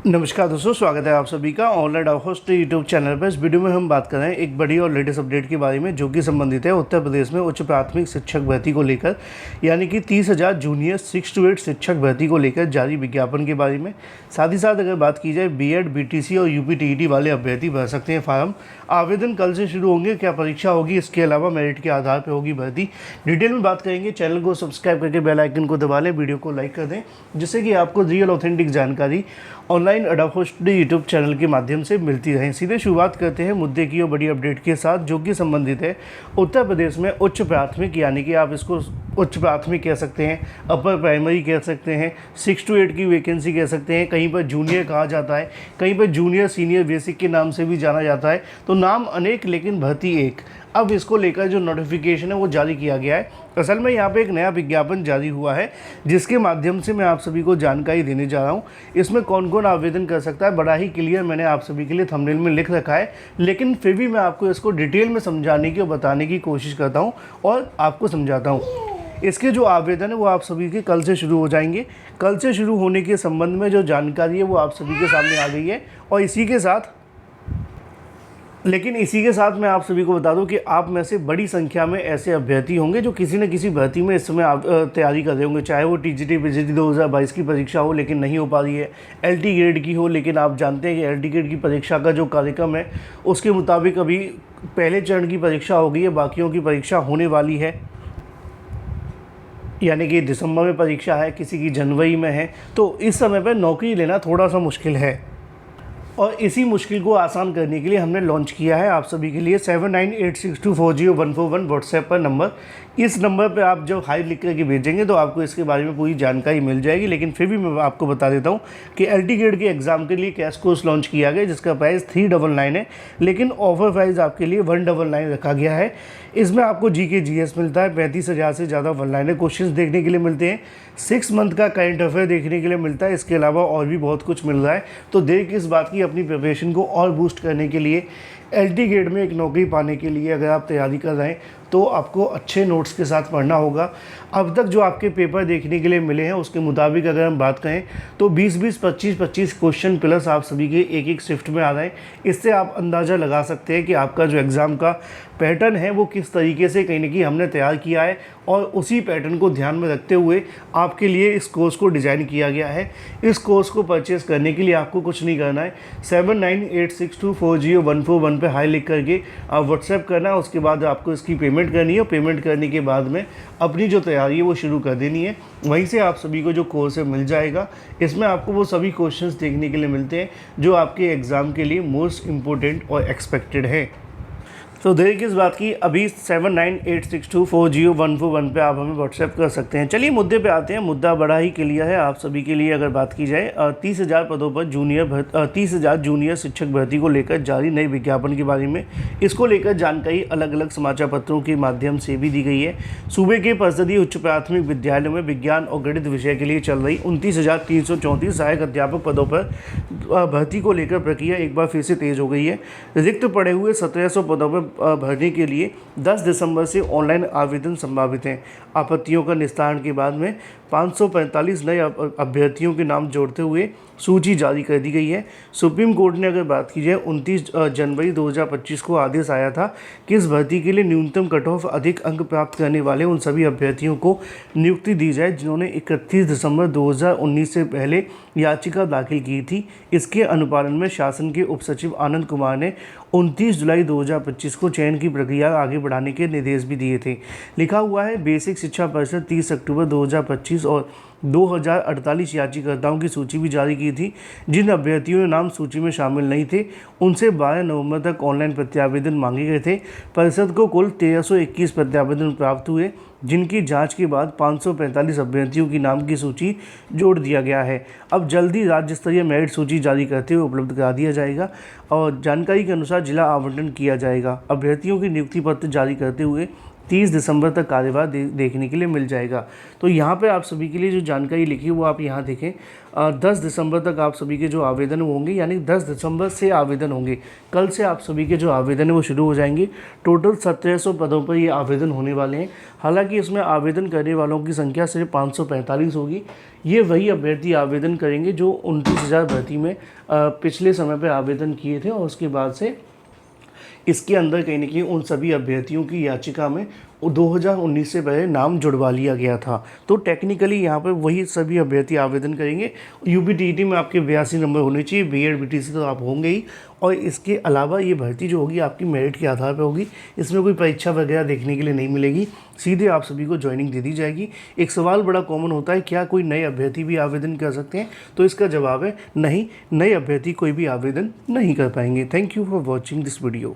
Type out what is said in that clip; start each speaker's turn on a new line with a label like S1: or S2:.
S1: नमस्कार दोस्तों, स्वागत है आप सभी का ऑनलाइन होस्ट यूट्यूब चैनल पर। इस वीडियो में हम बात कर रहे हैं एक बड़ी और लेटेस्ट अपडेट के बारे में, जो कि संबंधित है उत्तर प्रदेश में उच्च प्राथमिक शिक्षक भर्ती को लेकर, यानी कि 30,000 जूनियर 6 to 8 शिक्षक भर्ती को लेकर जारी विज्ञापन के बारे में। साथ ही साथ अगर बात की जाए बीएड, बीटीसी और यूपीटीईटी वाले अभ्यर्थी भर सकते हैं फार्म। आवेदन कल से शुरू होंगे, क्या परीक्षा होगी, इसके अलावा मेरिट के आधार पर होगी भर्ती। डिटेल में बात करेंगे। चैनल को सब्सक्राइब करके बेल आइकन को दबा लें, वीडियो को लाइक कर दें, जिससे कि आपको रियल ऑथेंटिक जानकारी ऑनलाइन अडोहोस्ट यूट्यूब चैनल के माध्यम से मिलती रहे। सीधे शुरुआत करते हैं मुद्दे की और बड़ी अपडेट के साथ, जो कि संबंधित है उत्तर प्रदेश में उच्च प्राथमिक, यानी कि आप इसको उच्च प्राथमिक कह सकते हैं, अपर प्राइमरी कह सकते हैं, 6 to 8 की वैकेंसी कह सकते हैं, कहीं पर जूनियर कहा जाता है, कहीं पर जूनियर सीनियर बेसिक के नाम से भी जाना जाता है। तो नाम अनेक लेकिन भर्ती एक। अब इसको लेकर जो नोटिफिकेशन है वो जारी किया गया है। असल में यहाँ पे एक नया विज्ञापन जारी हुआ है, जिसके माध्यम से मैं आप सभी को जानकारी देने जा रहा हूँ। इसमें कौन कौन आवेदन कर सकता है, बड़ा ही क्लियर मैंने आप सभी के लिए थंबनेल में लिख रखा है, लेकिन फिर भी मैं आपको इसको डिटेल में समझाने की और बताने की कोशिश करता हूँ और आपको समझाता हूँ। इसके जो आवेदन है वो आप सभी के कल से शुरू हो जाएंगे। कल से शुरू होने के संबंध में जो जानकारी है वो आप सभी के सामने आ गई है। और इसी के साथ मैं आप सभी को बता दूं कि आप में से बड़ी संख्या में ऐसे अभ्यर्थी होंगे जो किसी न किसी भर्ती में इस समय तैयारी कर रहे होंगे, चाहे वो टीजीटी पीजीटी 2022 की परीक्षा हो लेकिन नहीं हो पा रही है, एलटी ग्रेड की हो, लेकिन आप जानते हैं कि एलटी ग्रेड की परीक्षा का जो कार्यक्रम है उसके मुताबिक अभी पहले चरण की परीक्षा हो गई है, बाकियों की परीक्षा होने वाली है, यानी कि दिसंबर में परीक्षा है, किसी की जनवरी में है। तो इस समय पर नौकरी लेना थोड़ा सा मुश्किल है, और इसी मुश्किल को आसान करने के लिए हमने लॉन्च किया है आप सभी के लिए 7986240141 व्हाट्सएप पर नंबर। इस नंबर पे आप जब हाई लिख करके भेजेंगे तो आपको इसके बारे में पूरी जानकारी मिल जाएगी। लेकिन फिर भी मैं आपको बता देता हूँ कि एलटी ग्रेड के एग्ज़ाम के लिए कैश कोर्स लॉन्च किया गया, जिसका प्राइस 399 है, लेकिन ऑफर प्राइस आपके लिए 199 रखा गया है। इसमें आपको जीके जीएस मिलता है, 35,000 से ज़्यादा वन लाइनर क्वेश्चन देखने के लिए मिलते हैं, 6 मंथ का करंट अफेयर देखने के लिए मिलता है। इसके अलावा और भी बहुत कुछ मिल रहा है। तो देर किस बात की, अपनी प्रिपरेशन को और बूस्ट करने के लिए, एलटी ग्रेड में एक नौकरी पाने के लिए अगर आप तैयारी कर रहे हैं तो आपको अच्छे नोट्स के साथ पढ़ना होगा। अब तक जो आपके पेपर देखने के लिए मिले हैं उसके मुताबिक अगर हम बात करें तो 20-20, 25-25 क्वेश्चन प्लस आप सभी के एक एक शिफ्ट में आ रहे हैं। इससे आप अंदाज़ा लगा सकते हैं कि आपका जो एग्ज़ाम का पैटर्न है वो किस तरीके से कहीं ना कहीं हमने तैयार किया है, और उसी पैटर्न को ध्यान में रखते हुए आपके लिए इस कोर्स को डिज़ाइन किया गया है। इस कोर्स को परचेज़ करने के लिए आपको कुछ नहीं करना है, 7986240141 पे हाई लिख करके आप व्हाट्सएप करना है। उसके बाद आपको इसकी पेमेंट करनी है, पेमेंट करने के बाद में अपनी जो तैयारी है वो शुरू कर देनी है। वहीं से आप सभी को जो कोर्स है मिल जाएगा। इसमें आपको वो सभी क्वेश्चंस देखने के लिए मिलते हैं जो आपके एग्ज़ाम के लिए मोस्ट इम्पोर्टेंट और एक्सपेक्टेड है। तो देर किस बात की, अभी 7986240141 पे आप हमें व्हाट्सएप कर सकते हैं। चलिए मुद्दे पे आते हैं। मुद्दा बड़ा ही क्लियर है आप सभी के लिए। अगर बात की जाए 30,000 पदों पर 30,000 जूनियर शिक्षक भर्ती को लेकर जारी नए विज्ञापन के बारे में, इसको लेकर जानकारी अलग अलग समाचार पत्रों के माध्यम से भी दी गई है। सूबे के परिषदीय उच्च प्राथमिक विद्यालयों में विज्ञान और गणित विषय के लिए चल रही 29,334 सहायक अध्यापक पदों पर भर्ती को लेकर प्रक्रिया एक बार फिर से तेज हो गई है। रिक्त पड़े हुए 1700 पदों पर भरने के लिए 10 दिसंबर से ऑनलाइन आवेदन संभावित हैं। आपत्तियों का निस्तारण के बाद में 545 नए अभ्यर्थियों के नाम जोड़ते हुए सूची जारी कर दी गई है। सुप्रीम कोर्ट ने अगर बात की जाए 29 जनवरी 2025 को आदेश आया था कि इस भर्ती के लिए न्यूनतम कट ऑफ अधिक अंक प्राप्त करने वाले उन सभी अभ्यर्थियों को नियुक्ति दी जाए जिन्होंने 31 दिसंबर 2019 से पहले याचिका दाखिल की थी। इसके अनुपालन में शासन के उप सचिव आनंद कुमार ने 29 जुलाई 2025 को चयन की प्रक्रिया आगे बढ़ाने के निर्देश भी दिए थे। लिखा हुआ है, बेसिक शिक्षा परिषद 30 अक्टूबर 2025 और 2048 याचिकाकर्ताओं की सूची भी जारी की थी। जिन अभ्यर्थियों ने नाम सूची में शामिल नहीं थे उनसे 12 नवंबर तक ऑनलाइन प्रत्यावेदन मांगे गए थे। परिषद को कुल 1321 प्रत्यावेदन प्राप्त हुए, जिनकी जांच के बाद 545 अभ्यर्थियों की नाम की सूची जोड़ दिया गया है। अब जल्दी राज्य स्तरीय मेरिट सूची जारी करते हुए उपलब्ध करा दिया जाएगा और जानकारी के अनुसार जिला आवंटन किया जाएगा। अभ्यर्थियों की नियुक्ति पत्र जारी करते हुए 30 दिसंबर तक कार्यभार देखने के लिए मिल जाएगा। तो यहाँ पे आप सभी के लिए जो जानकारी लिखी है वो आप यहाँ देखें। 10 दिसंबर तक आप सभी के जो आवेदन होंगे, यानी 10 दिसंबर से आवेदन होंगे, कल से आप सभी के जो आवेदन है वो शुरू हो जाएंगे। टोटल 1700 पदों पर ये आवेदन होने वाले हैं। हालांकि इसमें आवेदन करने वालों की संख्या सिर्फ 545 होगी। ये वही अभ्यर्थी आवेदन करेंगे जो 29,000 भर्ती में पिछले समय पर आवेदन किए थे, और उसके बाद से इसके अंदर कहीं ना कहीं उन सभी अभ्यर्थियों की याचिका में 2019 से पहले नाम जुड़वा लिया गया था। तो टेक्निकली यहाँ पर वही सभी अभ्यर्थी आवेदन करेंगे। यूपीटीईटी में आपके 82 नंबर होने चाहिए, बीएड बीटीसी तो आप होंगे ही, और इसके अलावा ये भर्ती जो होगी आपकी मेरिट के आधार पर होगी। इसमें कोई परीक्षा वगैरह देखने के लिए नहीं मिलेगी, सीधे आप सभी को ज्वाइनिंग दे दी जाएगी। एक सवाल बड़ा कॉमन होता है, क्या कोई नए अभ्यर्थी भी आवेदन कर सकते हैं? तो इसका जवाब है नहीं, नए अभ्यर्थी कोई भी आवेदन नहीं कर पाएंगे। Thank you for watching this video.